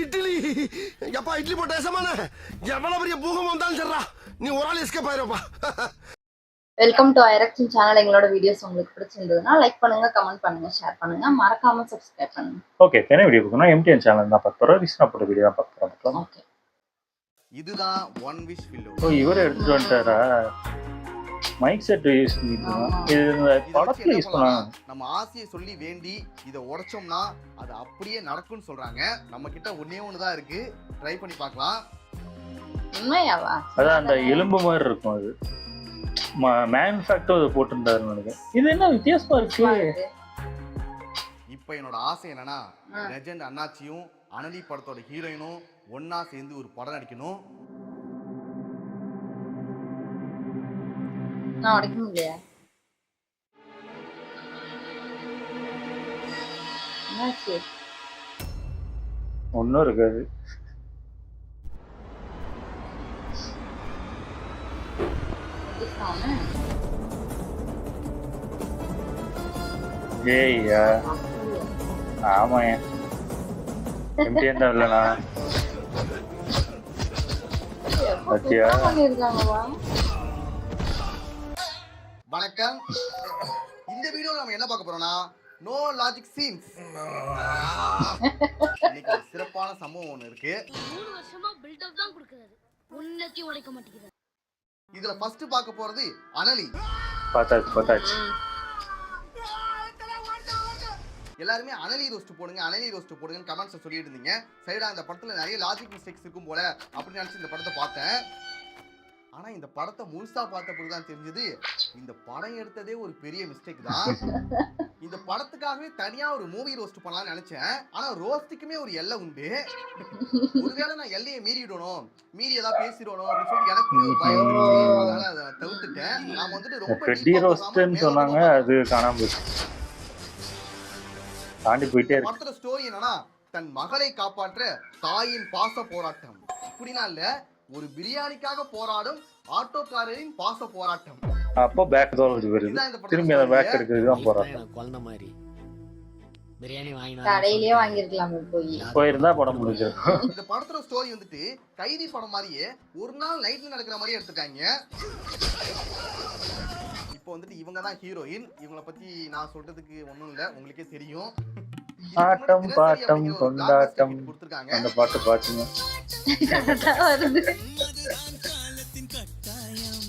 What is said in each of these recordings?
இட்லி எப்பா இட்லி போட்ட சமான எவ்வளவு பெரிய பூகம் வந்தாலும் சரிடா நீ ஒரு ஆள் எஸ்கேப் ஆயிருப்பா. வெல்கம் டு ஐரக்ஷன் சேனல். எங்களோட வீடியோஸ் உங்களுக்கு பிடிச்சிருந்ததுன்னா லைக் பண்ணுங்க, கமெண்ட் பண்ணுங்க, ஷேர் பண்ணுங்க, மறக்காம சப்ஸ்கிரைப் பண்ணுங்க. ஓகே, என்ன வீடியோ பார்க்கணும்? எம்டிஎன் சேனல் தான் பார்க்க போறோம். ரிஸ்னா போட்ட வீடியோ தான் பார்க்க போறோம். ஓகே, இதுதான் ஒன் விஷ் பில்லோ. ஓ, இவரே எடுத்துட்டு வந்துட்டாரா? மைக் செட் யூஸ் பண்ணிட்டோம். இது இந்த படத்துல யூஸ் பண்ணலாம். நம்ம ஆசையை சொல்லி வேண்டி இதை உடைச்சோம்னா அது அப்படியே நடக்கும்னு சொல்றாங்க. நம்ம கிட்ட ஒண்ணே ஒண்ணுதான் இருக்கு, ட்ரை பண்ணி பார்க்கலாம். உண்மையாவா? அதான் அந்த எலும்பு மாதிரி இருக்கும். அது மேனுஃபேக்சர் போட்டிருந்தாரு நினைக்கிறேன். இது என்ன வித்தியாசமா இருக்கு? இப்ப என்னோட ஆசை என்னன்னா, லெஜெண்ட் அண்ணாச்சியும் அனலி படத்தோட ஹீரோயினும் ஒன்னா சேர்ந்து ஒரு படம் நடிக்கணும். நான் உடைக்க முடியல. ஒன்னும் இருக்காது. ஏய்யா, ஆமா, எம்டிஎன் தான் இல்லைண்ணா. சத்தியா வணக்கம். இந்த வீடியோல நம்ம என்ன பார்க்க போறோம்னா, நோ லாஜிக் சீன்ஸ். இன்னைக்கு ஒரு சிறப்பான சம்பவம் ஒன்று இருக்கு. 3 வருஷமா பில்டப் தான் கொடுக்கறாரு, ஒண்ணத்தையும் உடைக்க மாட்டேங்கிறாரு. இதுல ஃபர்ஸ்ட் பார்க்க போறது அனலி. பார்த்தாச்சு. எல்லாருமே அனலி ரோஸ்ட் போடுங்கன்னு கமெண்ட்ஸ்ல சொல்லிட்டு இருந்தீங்க. சரிடா, இந்த படத்துல நிறைய லாஜிக் மிஸ்டேக்ஸ் இருக்கும் போல அப்படின்னு நினைச்சு இந்த படத்தை பார்த்தேன். ஆனா இந்த படத்தை முழுசா பார்த்த பொழுதுதான் தெரிஞ்சது, இந்த படம் எடுத்ததே ஒரு பெரிய மிஸ்டேக் தான். இந்த படத்துக்காகவே தனியா ஒரு மூவி ரோஸ்ட் பண்ணலாம்னு நினைச்சேன். ஆனா ரோஸ்ட்டுக்குமே ஒரு எல்லை உண்டு. ஒருவேளை நான் எல்லையை மீறி ஏதாவது பேசிடணும் அப்படின்னு சொல்லி எனக்கு ஒரு பயம் இருந்துச்சு. அதனால அதை தவிர்த்துட்டேன். நான் வந்துட்டு ரொம்ப சொன்னாங்க, அது காணாம போச்சு. தாண்டி போயிட்டே இருக்கு. படத்தோட ஸ்டோரி என்னன்னா, தன் மகளை காப்பாற்ற தாயின் பாச போராட்டம். அப்படின்னா இல்ல, ஒரு பிரியாணிக்காக போராடும் ஆட்டோக்காரரின் பாச போராட்டம். அப்போ பேக் தோல்வி வருது, திரும்பி அந்த பேக் எடுக்கிறது தான் போராட்டம். குழந்தை மாதிரி பிரியாணி வாங்கினா கடையிலேயே வாங்கிருக்கலாம், போயிருந்தா படம் முடிஞ்சிருக்கும். இந்த படத்தோட ஸ்டோரி வந்துட்டு கைதி படம் மாதிரியே ஒரு நாள் நைட்ல நடக்கிற மாதிரியே எடுத்துட்டாங்க. இப்போ வந்துட்டு இவங்க தான் ஹீரோயின். இவங்களை பத்தி நான் சொல்றதுக்கு ஒண்ணும் இல்ல, உங்களுக்கே தெரியும். ஆட்டம் பாட்டம் கொண்டாட்டம் கொடுத்திருக்காங்க. அந்த பாட்டு பாட்டுங்க.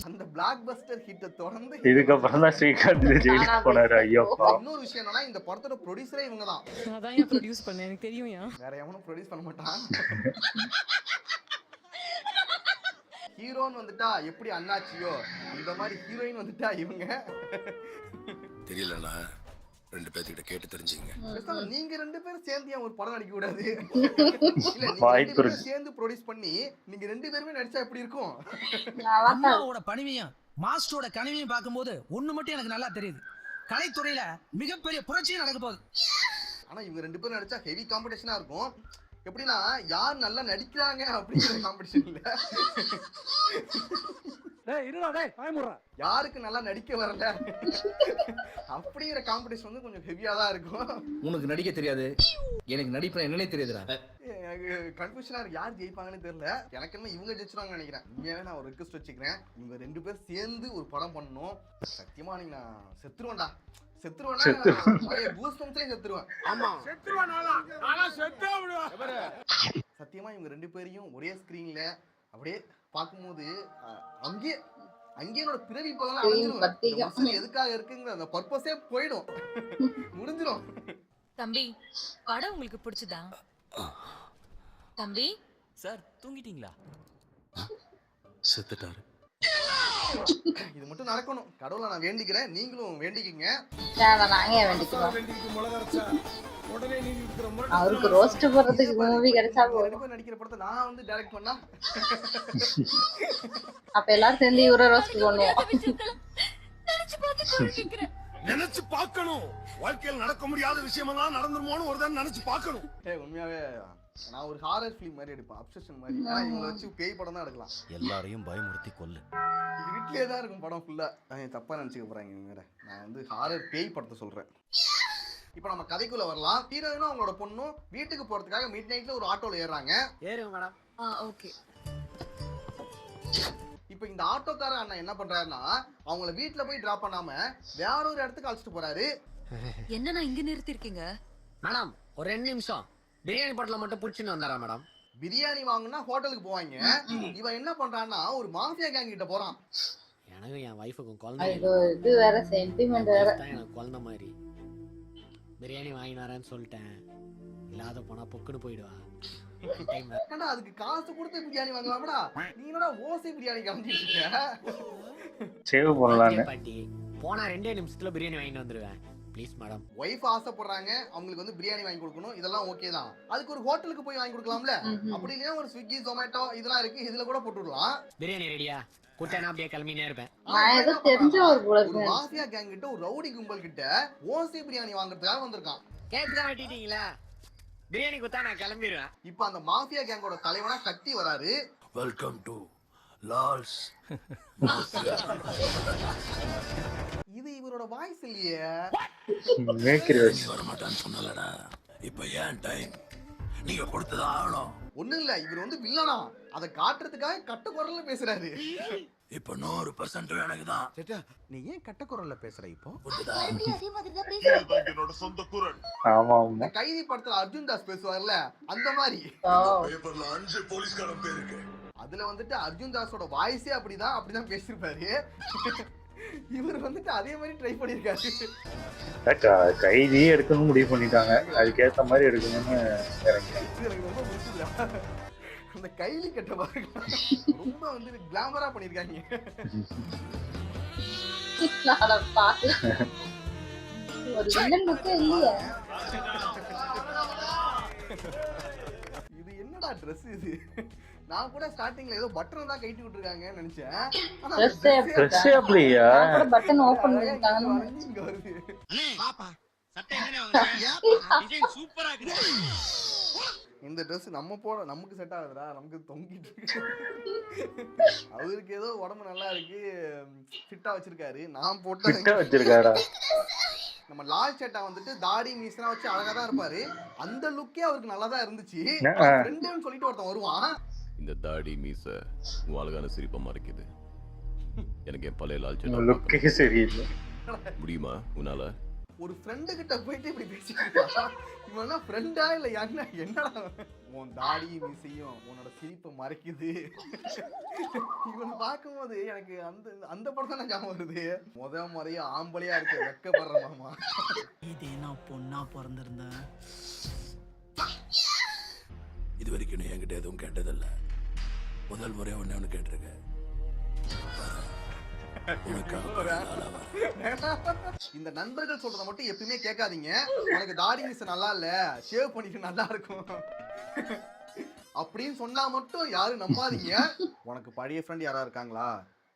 அந்த பிளாக் பஸ்டர் ஹிட்ட தொடர்ந்து இதுக்கப்புறம் தான் ஸ்ரீகாந்த் ஜெயிலுக்கு போனாரு. ஐயோ, இன்னொரு விஷயம் என்னன்னா, இந்த படத்தோட ப்ரொடியூசரே இவங்க தான். அதான் ஏன் ப்ரொடியூஸ் பண்ணேன், எனக்கு தெரியும். வேற எவனும் ப்ரொடியூஸ் பண்ண மாட்டான். ஹீரோன்னு வந்துட்டா எப்படி அண்ணாச்சியோ, அந்த மாதிரி ஹீரோயின் வந்துட்டா இவங்க. தெரியலண்ணா, 2 பேர்கிட்ட கேட்டு தெரிஞ்சுங்க. நீங்க 2 பேரும் சேர்ந்து ஒரு படம் நடிக்க கூடாது? வாய்ப்பு சேர்ந்து ப்ரொடியூஸ் பண்ணி நீங்க 2 பேருமே நடிச்சா எப்படி இருக்கும்? அம்மாவோட பணிவையும் மாஸ்டரோட கனிவையும் பார்க்கும்போது ஒண்ணு மட்டும் எனக்கு நல்லா தெரியுது, கலைத்துறையில மிகப்பெரிய புரட்சியும் நடக்க போகுது. ஆனா இவங்க 2 பேரும் நடிச்சா ஹெவி காம்படிஷனா இருக்கும். எப்படின்னா, யார் நல்லா நடிக்கிறாங்க அப்படிங்கிற காம்படிஷன் இல்ல, யாருக்கு நல்லா நடிக்க வரல அப்படிங்கிற காம்படிஷன் வந்து கொஞ்சம் ஹெவியா தான் இருக்கும். உனக்கு நடிக்க தெரியாது, எனக்கு நடிப்பேன் என்னன்னே தெரியாதுடா. எனக்கு கன்ஃபியூஷனா இருக்கு, யார் ஜெயிப்பாங்கன்னு தெரியல. எனக்கு என்ன இவங்க ஜெயிச்சிருவாங்கன்னு நினைக்கிறேன். உண்மையாவே நான் ஒரு ரிக்வெஸ்ட் வச்சுக்கிறேன், இவங்க 2 பேரும் சேர்ந்து ஒரு படம் பண்ணணும். சத்தியமா நீங்க நான் செத்துருவேன்டா. சத்தியமா இவங்க 2 பேரையும் ஒரே ஸ்கிரீன்ல அப்படியே பார்க்கும்போது அங்கே என்னோட பிறவி பலன் எதுக்காக இருக்குங்கிற அந்த பர்பஸே போயிடும், முடிஞ்சிடும். தம்பி, படம் உங்களுக்கு பிடிச்சதா? தம்பி சார், தூங்கிட்டீங்களா? செத்துட்டாரு. இது மட்டும் நடக்கணும், கடவுளை நான் வேண்டிக்கிறேன், நீங்களும் வேண்டிக்கங்க. அவருக்கு ரோஸ்ட் போடுறதுக்கு மூவி கிடைச்சா போதும். நடிக்கிற படத்தை நான் வந்து டைரக்ட் பண்ணா அப்ப எல்லாரும் சேர்ந்து இவரை ரோஸ்ட் பண்ணுவோம். நினைச்சு பார்க்கணும், வாழ்க்கையில் நடக்க முடியாத விஷயமெல்லாம் நடந்துருமோன்னு ஒரு தான் நினைச்சு பார்க்கணும். உண்மையாவே நான் ஒரு ஹாரர் ஃபிலிம் மாதிரி எடுப்பேன், அப்சஷன் மாதிரி. இவங்களை வச்சு பேய் படம் தான் எடுக்கலாம். எல்லாரையும் பயமுறுத்தி கொல்லு. வீட்லயே தான் இருக்கும் படம் ஃபுல்லா. தப்பா நினைச்சுக்க போறாங்க இவங்க. நான் வந்து ஹாரர் பேய் படத்தை சொல்றேன். இப்போ நம்ம கதைக்குள்ள வரலாம். ஹீரோயினும் அவங்களோட பொண்ணும் வீட்டுக்கு போறதுக்காக மிட் நைட்ல ஒரு ஆட்டோல ஏறாங்க. ஏறுங்க மேடம். ஓகே. இப்போ இந்த ஆட்டோக்கார அண்ணா என்ன பண்றாருன்னா அவங்கள வீட்டுல போய் டிராப் பண்ணாம வேற ஒரு இடத்துக்கு அழைச்சிட்டு போறாரு. என்ன நான் இங்க நிறுத்தி இருக்கீங்க? மேடம் ஒரு 2 நிமிஷம் பிரியாணி பாட்டில மட்டும் புடிச்சுன்னு வந்தாரா மேடம்? பிரியாணி வாங்கினா ஹோட்டலுக்கு போவாங்க. இவன் என்ன பண்றான்னா ஒரு மாஃபியா கேங் கிட்ட போறான். எனக்கு என் வைஃபுக்கும் குழந்தை ஐயோ இது வேற சென்டிமெண்ட் வேற. எனக்கு குழந்தை மாதிரி பிரியாணி வாங்கினாரேன்னு சொல்லிட்டேன். இல்லாத போனா பொக்குன்னு போயிடுவா. ஏன்டா அதுக்கு காசு கொடுத்து பிரியாணி வாங்கலாம்டா, நீ என்னடா ஓசி பிரியாணி கிளம்பிட்டு இருக்க? சேவ் பண்ணலான்னு பாட்டி போனா 2 நிமிஷத்துல பிரியாணி வாங்கிட்டு வந்துருவேன். Please madam. ஒய்ஃப் ஆசைப்படுறாங்க, அவங்களுக்கு வந்து பிரியாணி வாங்கி கொடுக்கணும், இதெல்லாம் ஓகே தான். அதுக்கு ஒரு ஹோட்டலுக்கு போய் வாங்கி கொடுக்கலாம்ல. அப்படி இல்லையா ஒரு ஸ்விக்கி ஜொமேட்டோ இதெல்லாம் இருக்கு, இதுல கூட போட்டுடலாம். பிரியாணி ரெடியா? கூட்டனா அப்படியே கிளம்பினே இருப்பேன். நான் ஏதோ தெரிஞ்ச ஒரு மாஃபியா கேங் கிட்ட ஒரு ரவுடி கும்பல் கிட்ட ஓசி பிரியாணி வாங்குறதுக்காக வந்திருக்கான். கேக்குதான் வெட்டிட்டீங்களா? பிரியாணி குத்தா நான் கிளம்பிடுவேன். இப்ப அந்த மாஃபியா கேங்கோட தலைவனா கத்தி வராரு. வெல்கம் டு லால்ஸ். இது இவரோட வாய்ஸ் இல்லையே. வரமாட்டான்னு சொன்னலடா, இப்ப ஏன் டைம், நீங்க கொடுத்ததான் ஆகணும். ஒண்ணு இல்ல, இவர் வந்து வில்லனா, அதை காட்டுறதுக்காக கட்ட குரல்ல பேசுறாரு. இப்ப 100% எனக்கு தான். சேட்டா நீ ஏன் கட்ட குரல்ல பேசுற? இப்போ என்னோட சொந்த குரல். ஆமா ஆமா. இந்த கைதி படத்துல அர்ஜுன் தாஸ் பேசுவார்ல அந்த மாதிரி. பேப்பர்ல 5 போலீஸ்கார பேர் இருக்கு. அதுல வந்துட்டு அர்ஜுன் தாஸோட வாய்ஸே அப்படிதான் பேசிருப்பாரு. இவர் வந்துட்டு அதே மாதிரி ட்ரை பண்ணிருக்காரு. கைதியே எடுக்கணும்னு முடிவு பண்ணிட்டாங்க, அதுக்கேத்த மாதிரி எடுக்கணும்னு இறங்கிட்டாங்க. எனக்கு ரொம்ப பிடிச்சதுடா அந்த கைலி கட்ட பாருங்க, ரொம்ப வந்து கிளாமரா பண்ணிருக்காங்க. ஒரு வில்லன் லுக்கே இல்லையே. இது என்னடா ட்ரெஸ் இது? நான் கூட ஸ்டார்டிங்ல ஏதோ பட்டன் தான் கைட்டி விட்டுருக்காங்கன்னு நினைச்சேன். ஆனா ட்ரெஸ் அப்படியா? நான் கூட பட்டன் ஓபன் பண்ணிட்டாங்க. இங்க வருது. இந்த ட்ரெஸ் நமக்கு செட் ஆகுதுடா, நமக்கு தொங்கிட்டு இருக்கு. அவருக்கு ஏதோ உடம்பு நல்லா இருக்கு, ஃபிட்டா வச்சிருக்காரு. நான் போட்ட வச்சிருக்காரா? நம்ம லால் சேட்டா வந்துட்டு தாடி மீசனா வச்சு அழகா தான் இருப்பாரு. அந்த லுக்கே அவருக்கு நல்லா தான் இருந்துச்சு. ஃப்ரெண்டுன்னு சொல்லிட்டு ஒருத்தன் வருவான். இந்த தாடி மீச உன் அழகான சிரிப்பை மறைக்குது. எனக்கு என் பழைய லால் சேட்டா லுக்கே சரியில்லை. முடியுமா உன்னால? ஒரு ஃப்ரெண்டு கிட்ட போயிட்டு இப்படி பேசிட்டு இவனா ஃப்ரெண்டா இல்ல என்னடா உன் தாடி மீசையும் உன்னோட சிரிப்பை மறைக்குது. இவன் பார்க்கும்போது எனக்கு அந்த படம் தான் ஞாபகம் வருது. முறையா ஆம்பளையா இருக்க வெக்கப்படுற மாமா. இது நான் பொண்ணா பிறந்திருந்தேன். இது வரைக்கும் நீ என்கிட்ட எதுவும் கேட்டதில்ல, முதல் முறையா ஒண்ணு கேட்டிருக்க. இந்த நண்பர்கள் சொல்றத மட்டும் எப்பயுமே கேட்காதீங்க. உனக்கு தாடி மீசை நல்லா இல்ல, ஷேவ் பண்ணிட்டு நல்லா இருக்கும் அப்படின்னு சொன்னா மட்டும் யாரும் நம்பாதீங்க. உனக்கு பழைய ஃப்ரெண்ட் யாரா இருக்காங்களா,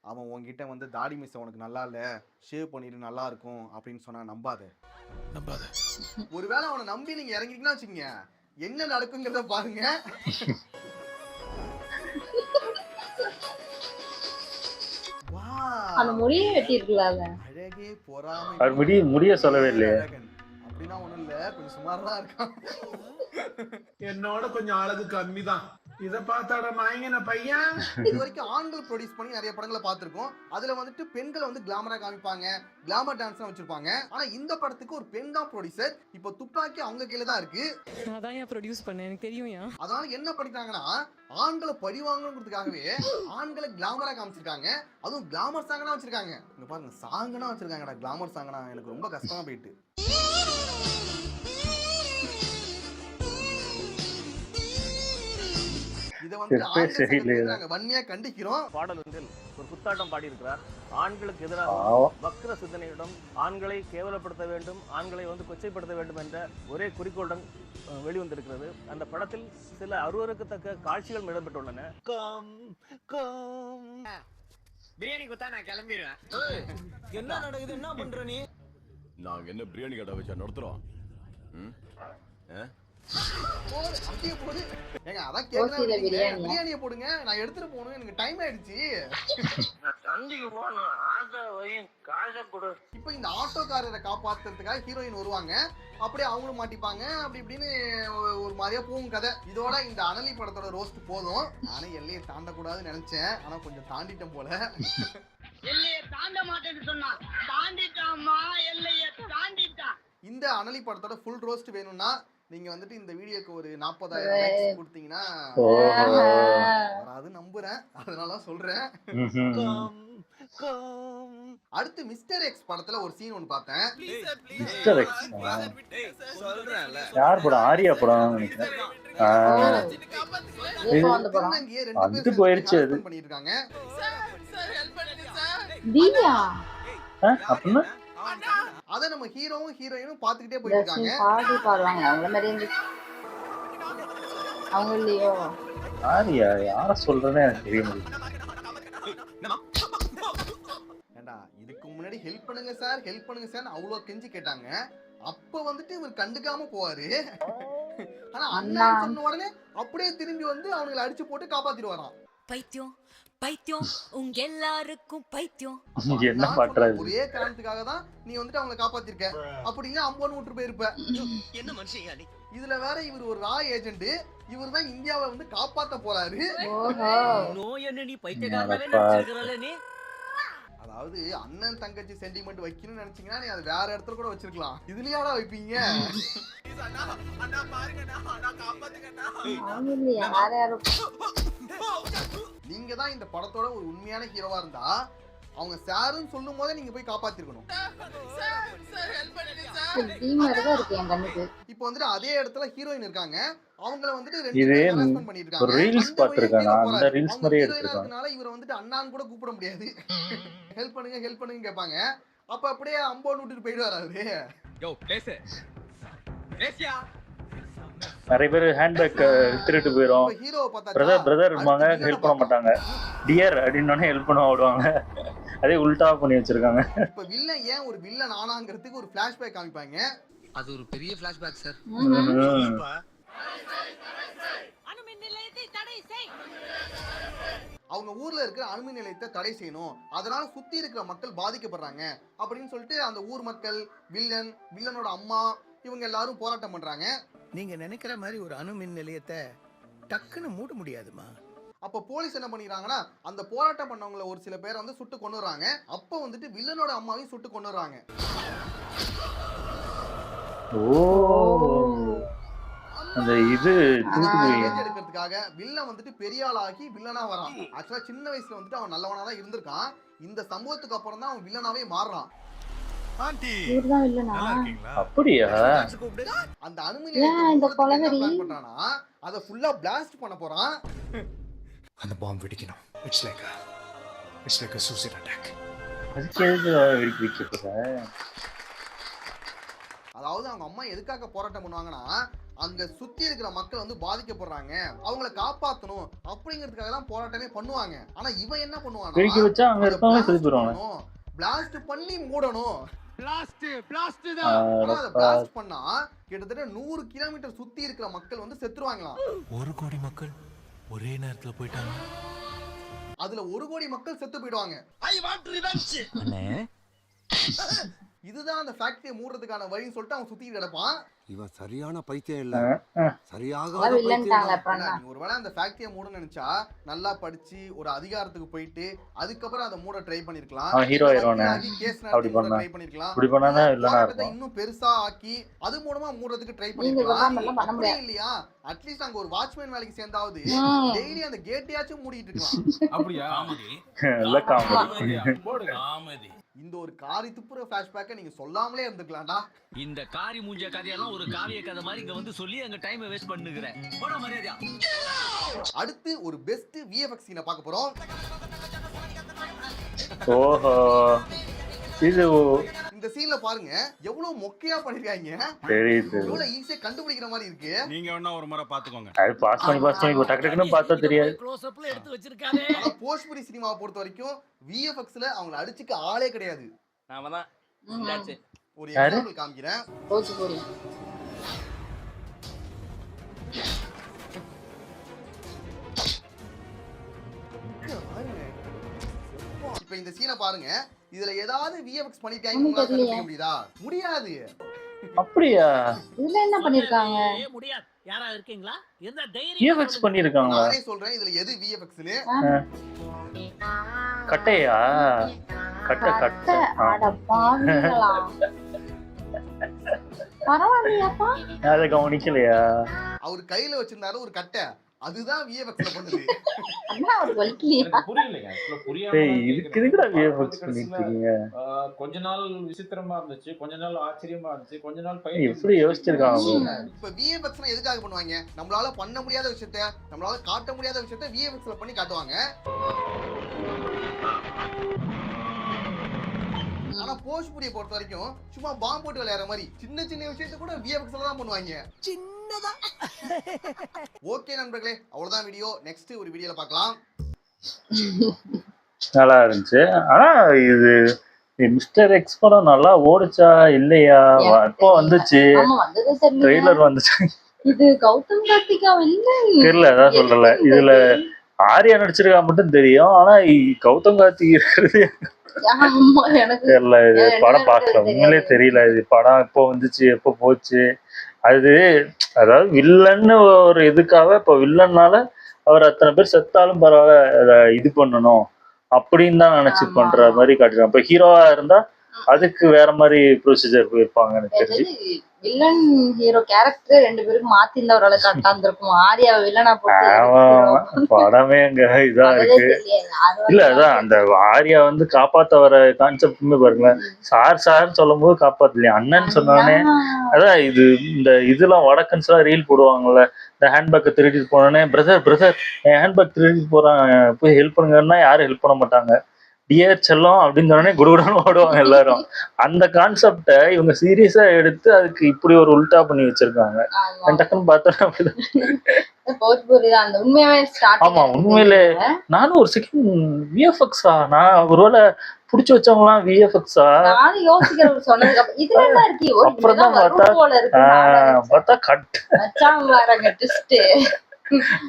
அவன் உன்கிட்ட வந்து தாடி மீசை உனக்கு நல்லா இல்ல, ஷேவ் பண்ணிட்டு நல்லா இருக்கும் அப்படின்னு சொன்னா நம்பாத. ஒருவேளை அவனை நம்பி நீங்க இறங்கிட்டீங்கன்னா வச்சுக்கோங்க, என்ன நடக்குங்கிறத பாருங்க. அந்த முடியே வெட்டி இருக்கலாம்ல. அழகே பொறாமை. அது முடிய சொல்லவே இல்லையே. அப்படின்னா ஒண்ணும் இல்ல, கொஞ்சம் சுமாரா இருக்கான். என்னோட கொஞ்சம் அழகு கம்மி தான். இத பார்த்தாட மயங்கின பையன். இது வரைக்கும் ஆண்கள் ப்ரொடியூஸ் பண்ணி நிறைய படங்களை பார்த்திருக்கோம். அதுல வந்துட்டு பெண்களை வந்து கிளாமரா காமிப்பாங்க, கிளாமர் டான்ஸ் வச்சிருப்பாங்க. ஆனா இந்த படத்துக்கு ஒரு பெண் தான் ப்ரொடியூசர். இப்போ துப்பாக்கி அவங்க கீழே தான் இருக்கு. நான் தான் ஏன் ப்ரொடியூஸ் பண்ணேன், எனக்கு தெரியும். அதனால என்ன பண்ணிட்டாங்கன்னா ஆண்களை பழி வாங்கணுங்கிறதுக்காகவே ஆண்களை கிளாமரா காமிச்சிருக்காங்க. அதுவும் கிளாமர் சாங்கனா வச்சிருக்காங்க. இங்க பாருங்க, சாங்கனா வச்சிருக்காங்கடா, கிளாமர் சாங்கனா. எனக்கு ரொம்ப கஷ்டமா போயிட்டு. இதை வந்து நாங்க வன்மையா கண்டிக்கிறோம். பாடல் ஒன்றில் ஒரு குத்தாட்டம் பாடியிருக்கிறார். ஆண்களுக்கு எதிராக வக்ர சிந்தனையுடன் ஆண்களை கேவலப்படுத்த வேண்டும், ஆண்களை வந்து கொச்சைப்படுத்த வேண்டும் என்ற ஒரே குறிக்கோளுடன் வெளிவந்திருக்கிறது. அந்த படத்தில் சில அருவருக்கத்தக்க காட்சிகள் இடம்பெற்றுள்ளன. பிரியாணி குத்தா நான் கிளம்பிடுவேன். என்ன நடக்குது, என்ன பண்ற நீ? நாங்க என்ன பிரியாணி கடை வச்சா நடத்துறோம்? ஏங்க அதான் ஓசியில கேக்குறேன் பிரியாணியா? பிரியாணியை போடுங்க நான் எடுத்துட்டு போகணும் எனக்கு டைம் ஆயிடுச்சு இப்போ இந்த ஆட்டோக்காரரை காப்பாத்துறதுக்காக ஹீரோயின் வருவாங்க அப்படியே அவங்களும் மாட்டிப்பாங்க அப்படி இப்படின்னு ஒரு மாதிரியா போகும் கதை. இதோட இந்த அனலி படத்தோட ரோஸ்ட் போதும். நானே எல்லையை தாண்டக்கூடாதுன்னு நினைச்சேன், ஆனா கொஞ்சம் தாண்டிட்டேன் போல. எல்லையை தாண்ட மாட்டேன்னு சொன்னா தாண்டிட்டாமா, எல்லையை தாண்டிட்டான். இந்த அனலி படத்தோட ஃபுல் ரோஸ்ட் வேணும்னா நீங்க வந்துட்டு இந்த வீடியோக்கு ஒரு 40,000 லைக்ஸ் கொடுத்தீங்கன்னா வராது நம்புறேன், அதனால சொல்றேன். அடுத்து மிஸ்டர் எக்ஸ் படத்துல ஒரு சீன் ஒன்னு பார்த்தேன். மிஸ்டர் எக்ஸ் யார் படம்? ஆரியா படம் நினைக்கிறேன். அது போயிருச்சு. அது பண்ணிருக்காங்க. அப்படின்னா அத நம்ம ஹீரோவும் ஹீரோயினும் பாத்துக்கிட்டே போயிட்டு இருக்காங்க. பாடி பாடுவாங்க அவங்கள மாதிரி இருந்துச்சு. அவங்க இல்லையோ? ஆரியா யார சொல்றேன்னு எனக்கு தெரிய முடியல. ஏண்டா இதுக்கு முன்னாடி ஹெல்ப் பண்ணுங்க சார், ஹெல்ப் பண்ணுங்க சார் அவ்வளவு கெஞ்சி கேட்டாங்க. அப்ப வந்துட்டு இவர் கண்டுக்காம போவாரு. ஆனா அண்ணா சொன்ன உடனே அப்படியே திரும்பி வந்து அவங்களை அடிச்சு போட்டு காப்பாத்திட்டு வரான். பைத்தியம் பைத்தியம் உங்க எல்லாருக்கும் பைத்தியம். என்ன பண்றது? ஒரே காரணத்துக்காக தான் நீ வந்துட்டு அவங்களை காப்பாத்திருக்க, அப்படின்னா அம்பன்னு விட்டு போயிருப்ப. என்ன மனுஷன் இதுல வேற இவர் ஒரு ரா ஏஜென்ட், இவர் தான் இந்தியாவை வந்து காப்பாத்த போறாரு. நோய் என்ன நீ பைத்தியக்காரனாவே நினைச்சிருக்கறல நீ. அதாவது அண்ணன் தங்கச்சி சென்டிமெண்ட் வைக்கணும்னு நினைச்சீங்கன்னா நீ அது வேற இடத்துல கூட வச்சிருக்கலாம். இதுலயாடா வைப்பீங்க? நீங்க தான் இந்த படத்தோட ஒரு உண்மையான ஹீரோவா இருந்தா அவங்க சாருன்னு சொல்லும் போதே நீங்க போய் காப்பாத்திருக்கணும். இப்போ வந்துட்டு அதே இடத்துல ஹீரோயின் இருக்காங்க, அவங்கள வந்துட்டு ரெண்டு பண்ணிருக்காங்க. ஒரு ரீல்ஸ் பாத்துர்க்காங்க, அந்த ரீல்ஸ் மாதிரியே எடுத்துட்டாங்க. இவரை வந்துட்டு அண்ணான்னு கூட கூப்பிட முடியாது. ஹெல்ப் பண்ணுங்க ஹெல்ப் பண்ணுங்க கேட்பாங்க. அப்ப அப்படியே அம்போன்னு விட்டுட்டு போயிடுவாரு அவரு. யோ பேசு பேசியா. நிறைய பேர் ஹேண்ட்பேக் திருட்டு போயிடும். பிரதர் பிரதர் இருப்பாங்க, ஹெல்ப் பண்ண மாட்டாங்க. டியர் அப்படின்னு ஹெல்ப் பண்ண ஓடுவாங்க. அதே உல்டா பண்ணி வச்சிருக்காங்க. இப்ப வில்லன் ஏன் ஒரு வில்லன் ஆனாங்கிறதுக்கு ஒரு ஃபிளாஷ்பேக் காமிப்பாங்க. அது ஒரு பெரிய ஃபிளாஷ்பேக் சார். அவங்க ஊர்ல இருக்கிற அணுமின் நிலையத்தை தடை செய்யணும், அதனால சுத்தி இருக்கிற மக்கள் பாதிக்கப்படுறாங்க அப்படின்னு சொல்லிட்டு அந்த ஊர் மக்கள், வில்லன், வில்லனோட அம்மா இவங்க எல்லாரும் போராட்டம் பண்றாங்க. நீங்க நினைக்கிற மாதிரி ஒரு அணுமின் நிலையத்தை டக்குன்னு மூட முடியாதுமா. அப்ப போலீஸ் என்ன பண்ணிடுறாங்கன்னா அந்த போராட்டம் பண்ணவங்கள ஒரு சில பேரை வந்து சுட்டு கொன்னுறாங்க. அப்ப வந்துட்டு வில்லனோட அம்மாவையும் சுட்டு கொன்னுறாங்க. அந்த இது எடுக்கிறதுக்காக வில்லன் வந்துட்டு பெரிய ஆளாகி வில்லனா வரான். ஆக்சுவலா சின்ன வயசுல வந்துட்டு அவன் நல்லவனா தான் இருந்திருக்கான். இந்த சம்பவத்துக்கு அப்புறம் தான் அவன் வில்லனாவே மாறுறான். அப்படியா? அந்த அனுமதி பண்றானா அத ஃபுல்லா பிளாஸ்ட் பண்ண போறான். அந்த பாம்பு வெடிக்கணும். It's like a suicide attack. அதுக்கு எதுக்கு வெடிக்க போற? அதாவது அவங்க அம்மா எதுக்காக போராட்டம் பண்ணுவாங்கன்னா அங்க சுத்தி இருக்கிற மக்கள் வந்து பாதிக்கப்படுறாங்க, அவங்கள காப்பாத்தணும் அப்படிங்கிறதுக்காக தான் போராட்டமே பண்ணுவாங்க. ஆனா இவன் என்ன பண்ணுவானா வெடிக்க வச்சா அங்க இருக்கவங்க செத்து போறாங்க. பிளாஸ்ட் பண்ணி மூடணும். பிளாஸ்ட் தான் பிளாஸ்ட் பண்ணா கிட்டத்தட்ட 100 கிலோமீட்டர் சுத்தி இருக்கிற மக்கள் வந்து செத்துருவாங்களாம். 1 கோடி மக்கள் ஒரே நேரத்துல போயிட்டாங்க. அதுல 1 கோடி மக்கள் செத்து போயிடுவாங்க. ஐ வாண்ட் ரிவெஞ்ச் அண்ணே. இதுதான் அந்த ஃபேக்டரியை மூடுறதுக்கான வழின்னு சொல்லிட்டு அவன் சுத்திட்டு கிடப்பான். இவன் சரியான பைத்தியம் இல்ல, சரியாக ஒருவேளை அந்த ஃபேக்டரியை மூட நினைச்சா நல்லா படிச்சு ஒரு அதிகாரத்துக்கு போயிட்டு அதுக்கப்புறம் அதை மூட ட்ரை பண்ணிருக்கலாம். இன்னும் பெருசா ஆக்கி அது மூலமா மூடுறதுக்கு ட்ரை பண்ணிருக்கலாம். அப்படியே இல்லையா அட்லீஸ்ட் அங்க ஒரு வாட்ச்மேன் வேலைக்கு சேர்ந்தாவது டெய்லி அந்த கேட்டையாச்சும் மூடிட்டு இருக்கலாம். அப்படியா? இந்த ஒரு காரி துப்புற ஃபிளாஷ்பேக்கை நீங்க சொல்லாமலே இருந்துக்கலாம்டா. இந்த காரி மூஞ்ச கதையெல்லாம் ஒரு காவிய கதை மாதிரி இங்க வந்து சொல்லி அங்க டைம் வேஸ்ட் பண்ணுகிறேன். போட மரியாதையா. அடுத்து ஒரு பெஸ்ட் VFX சீனை பார்க்க போறோம். ஓஹோ, இது இந்த சீன்ல பாருங்க எவ்வளவு மொக்கையா பண்ணிருக்காங்க. தெரியுது, எவ்வளவு ஈஸியா கண்டுபிடிக்கிற மாதிரி இருக்கு. நீங்க வேணா ஒரு முறை பாத்துக்கோங்க. அது பாஸ் பண்ணி டக் டக்னு பார்த்தா தெரியாது. க்ளோஸ் அப்ல எடுத்து வச்சிருக்கானே. ஆனா போஸ்ட்புரி சினிமாவை பொறுத்த வரைக்கும் VFXல அவங்கள அடிச்சுக்க ஆளே கிடையாது. நாம தான் இந்தாச்சு. ஒரு எக்ஸாம்பிள் காமிக்கிறேன். போஸ்ட்புரி இந்த சீனை பாருங்க, இதுல ஏதாவது விஎஃப்எக்ஸ் பண்ணிருக்காங்க உங்களால கண்டுபிடிக்க முடியுதா? முடியாது. அப்படியா? இதுல என்ன பண்ணிருக்காங்க? முடியாது. யாரா இருக்கீங்களா? என்ன தைரியம் விஎஃப்எக்ஸ் பண்ணிருக்காங்க. நானே சொல்றேன் இதுல எது விஎஃப்எக்ஸ்னு. கட்டையா? கட்டை. அட பாவிங்களா. பரவாயில்லையாப்பா? அத கவனிக்கலையா? அவர் கையில வச்சிருந்தாரு ஒரு கட்டை, அதுதான் விஎஃப்எக்ஸ்ல பண்ணுது. அண்ணா ஒரு வலிக்கலையா? புரியலைங்க. டேய் இதுக்கு எதுக்குடா விஎஃப்எக்ஸ் பண்ணிட்டு இருக்கீங்க? கொஞ்ச நாள் விசித்திரமா இருந்துச்சு, கொஞ்ச நாள் ஆச்சரியமா இருந்துச்சு, கொஞ்ச நாள் எப்படி யோசிச்சிருக்காங்க? இப்ப விஎஃப்எக்ஸ்னா எதுக்காக பண்ணுவாங்க? நம்மளால பண்ண முடியாத விஷயத்தை, நம்மளால காட்ட முடியாத விஷயத்தை விஎஃப்எக்ஸ்ல பண்ணி காட்டுவாங்க. ஆனா போஜ்புரியை பொறுத்த வரைக்கும் சும்மா பாம்பு போட்டு விளையாடுற மாதிரி சின்ன சின்ன விஷயத்தை கூட விஎஃப்எக்ஸ்ல தான் பண்ணுவாங்க. சின்னதா. ஓகே நண்பர்களே, அவ்வளவுதான் வீடியோ. நெக்ஸ்ட் ஒரு வீடியோல பார்க்கலாம். நல்லா இருந்துச்சு. ஆனா இது மிஸ்டர் எக்ஸ் படம் நல்லா ஓடுச்சா இல்லையா? எப்போ வந்துச்சு? ஆமா வந்தது தெரியல. ட்ரெய்லர் வந்துச்சு. இது கௌதம் கார்த்திகா இல்ல. தெரியல, அதான் சொல்லல. இதுல ஆர்யா நடிச்சிருக்கா மட்டும் தெரியும். ஆனா கௌதம் கார்த்திக் இருக்கிறது ஆமா எனக்கு தெரியல. இது படம் பார்க்கல, உண்மையிலே தெரியல. இது படம் எப்போ வந்துச்சு எப்போ போச்சு. அது அதாவது வில்லன்னு ஒரு இதுக்காக இப்ப வில்லன்னால அவர் அத்தனை பேர் செத்தாலும் பரவாயில்ல இது பண்ணணும் அப்படின்னு தான் நினைச்சு பண்ற மாதிரி காட்டுறாங்க. இப்ப ஹீரோவா இருந்தா அதுக்கு வேற மாதிரி ப்ரொசீஜர் போயிருப்பாங்க எனக்கு தெரிஞ்சு. வில்லன் ஹீரோ கேரக்டர் ரெண்டு பேரும் மாத்தி இருந்தா ஒரு அளவுக்கு கரெக்டா இருந்திருக்கும். ஆர்யா வில்லனா போட்டு படமே அங்க இதா இருக்கு. இல்ல அதான் அந்த ஆர்யா வந்து காப்பாத்த வர கான்செப்டுமே பாருங்களேன். சார் சொல்லும் போது காப்பாத்தலையா, அண்ணன் சொன்னோடனே அதான் இது இந்த இதெல்லாம் வடக்கன்ஸ் எல்லாம் ரீல் போடுவாங்கல்ல, இந்த ஹேண்ட்பேக்கை திருடிட்டு போனோடனே பிரதர் என் ஹேண்ட்பேக் திருடிட்டு போறான் போய் ஹெல்ப் பண்ணுங்கன்னா யாரும் ஹெல்ப் பண்ண மாட்டாங்க. டியர் செல்லம் அப்படின்னு சொன்னோடனே குடுகுடுன்னு ஓடுவாங்க எல்லாரும். அந்த கான்செப்ட இவங்க சீரியஸா எடுத்து அதுக்கு இப்படி ஒரு உல்டா பண்ணி வச்சிருக்காங்க. டக்குன்னு பார்த்தோன்னா ஆமா உண்மையிலே நானும் ஒரு செகண்ட் விஎஃப்எக்ஸா, நான் ஒருவேளை புடிச்சு வச்சவங்களாம் விஎஃப்எக்ஸா அப்புறம் தான் பார்த்தா கட்.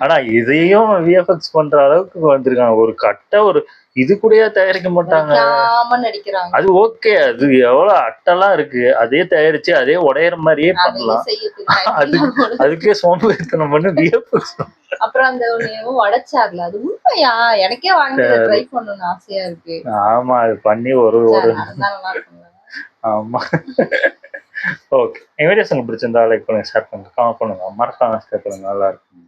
ஆனா இதையும் விஎஃப்எக்ஸ் பண்ற அளவுக்கு வந்திருக்காங்க. ஒரு கட்டை ஒரு இது கூடயே தயாரிக்க மாட்டாங்க. அது ஓகே, அது எவ்வளவு அட்டெல்லாம் இருக்கு, அதே தயாரிச்சு அதே உடையிற மாதிரியே பண்ணலாம். அதுக்கே சோம்பேறித்தனம் பண்ணி விஎஃப்எக்ஸ் அப்புறம் அந்த உடைச்சார்ல அது உண்மையா? எனக்கே வாங்கி ட்ரை பண்ணணும்னு ஆசையா இருக்கு. ஆமா அது பண்ணி ஒரு ஆமா. ஓகே, வீடியோஸ் உங்களுக்கு பிடிச்சிருந்தா லைக் பண்ணுங்க, ஷேர் பண்ணுங்க, கமெண்ட் பண்ணுங்க, மறக்காம சப்ஸ்கிரைப் பண்ணுங்க. நல்லா இருக்கும்.